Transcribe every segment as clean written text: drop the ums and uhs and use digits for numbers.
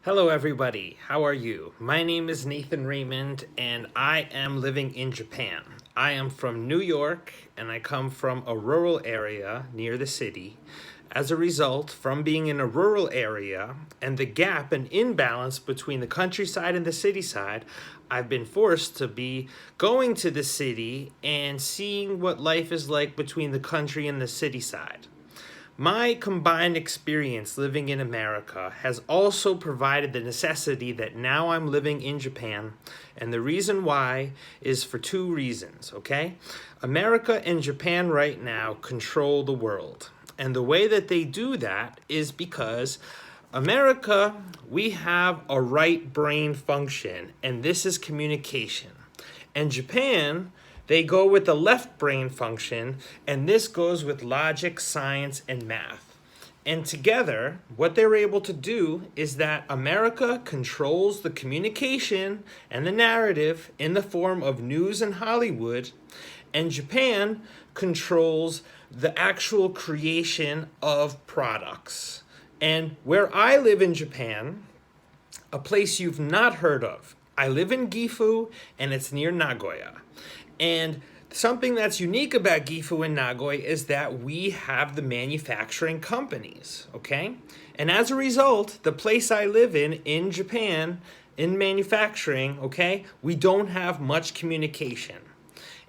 Hello everybody, how are you? My name is Nathan Raymond and I am living in Japan. I am from New York and I come from a rural area near the city. As a result, from being in a rural area and the gap and imbalance between the countryside and the city side, I've been forced to be going to the city and seeing what life is like between the country and the city side. My combined experience living in America has also provided the necessity that now I'm living in Japan, and the reason why is for two reasons, okay? America and Japan right now control the world, and the way that they do that is because America, we have a right brain function, and this is communication. And Japan, they go with the left brain function, and this goes with logic, science, and math. And together, what they're able to do is that America controls the communication and the narrative in the form of news and Hollywood, and Japan controls the actual creation of products. And where I live in Japan, a place you've not heard of, I live in Gifu, and it's near Nagoya. And something that's unique about Gifu and Nagoya is that we have the manufacturing companies, okay? And as a result, the place I live in Japan, in manufacturing, okay, we don't have much communication.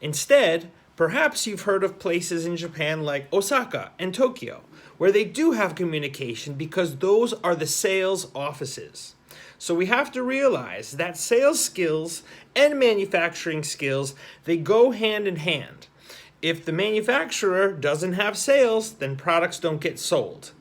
Instead, perhaps you've heard of places in Japan like Osaka and Tokyo, where they do have communication because those are the sales offices. So we have to realize that sales skills and manufacturing skills, they go hand in hand. If the manufacturer doesn't have sales, then products don't get sold.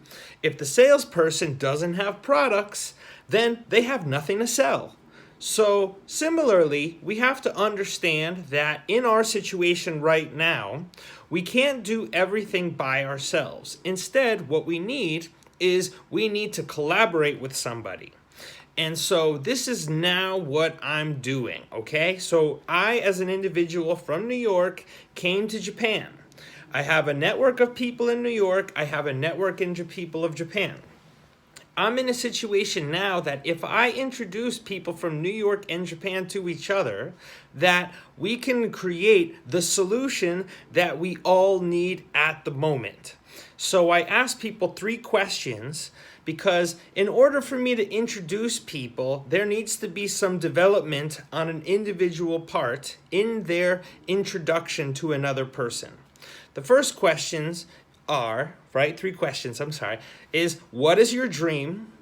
If the salesperson doesn't have products, then they have nothing to sell. So similarly, we have to understand that in our situation right now, we can't do everything by ourselves. Instead, what we need is we need to collaborate with somebody. And so this is now what I'm doing, okay? So I, as an individual from New York, came to Japan. I have a network of people in New York. I have a network in people of Japan. I'm in a situation now that if I introduce people from New York and Japan to each other, that we can create the solution that we all need at the moment. So I asked people 3 questions because in order for me to introduce people, there needs to be some development on an individual part in their introduction to another person. The first questions are, 3 questions, is what is your dream?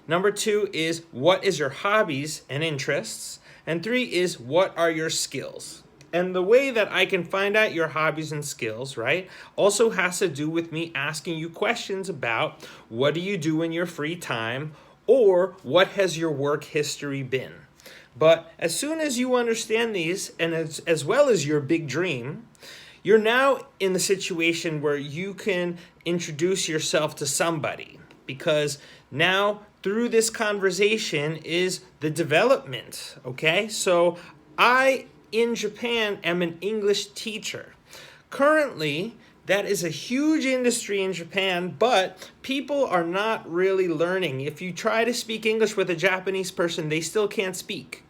Number 2 is what is your hobbies and interests? And 3 is what are your skills? And the way that I can find out your hobbies and skills, also has to do with me asking you questions about what do you do in your free time or what has your work history been. But as soon as you understand these, and as well as your big dream, you're now in the situation where you can introduce yourself to somebody, because now through this conversation is the development, okay? So I, in Japan, am an English teacher. Currently, that is a huge industry in Japan, but people are not really learning. If you try to speak English with a Japanese person, they still can't speak.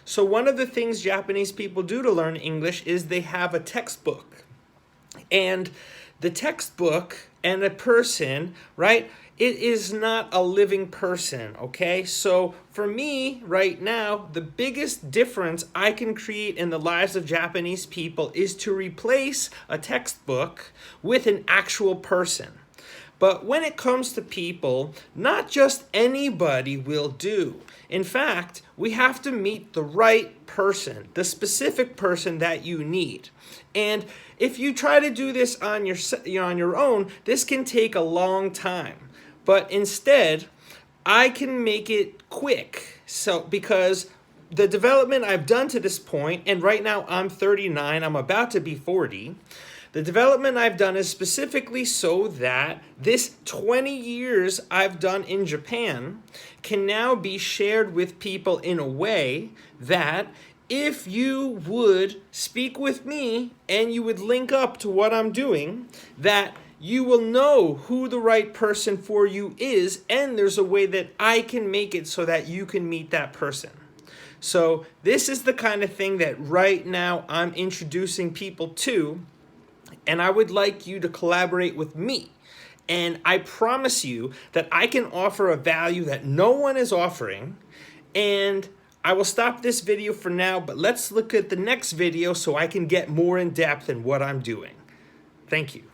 So one of the things Japanese people do to learn English is they have a textbook. And the textbook and a person, it is not a living person, okay? So for me right now, the biggest difference I can create in the lives of Japanese people is to replace a textbook with an actual person. But when it comes to people, not just anybody will do. In fact, we have to meet the right person, the specific person that you need. And if you try to do this on your own, this can take a long time. But instead, I can make it quick. So because the development I've done to this point, and right now I'm 39, I'm about to be 40, the development I've done is specifically so that this 20 years I've done in Japan can now be shared with people in a way that if you would speak with me and you would link up to what I'm doing, that you will know who the right person for you is, and there's a way that I can make it so that you can meet that person. So this is the kind of thing that right now I'm introducing people to, and I would like you to collaborate with me. And I promise you that I can offer a value that no one is offering. And I will stop this video for now, but let's look at the next video so I can get more in depth in what I'm doing. Thank you.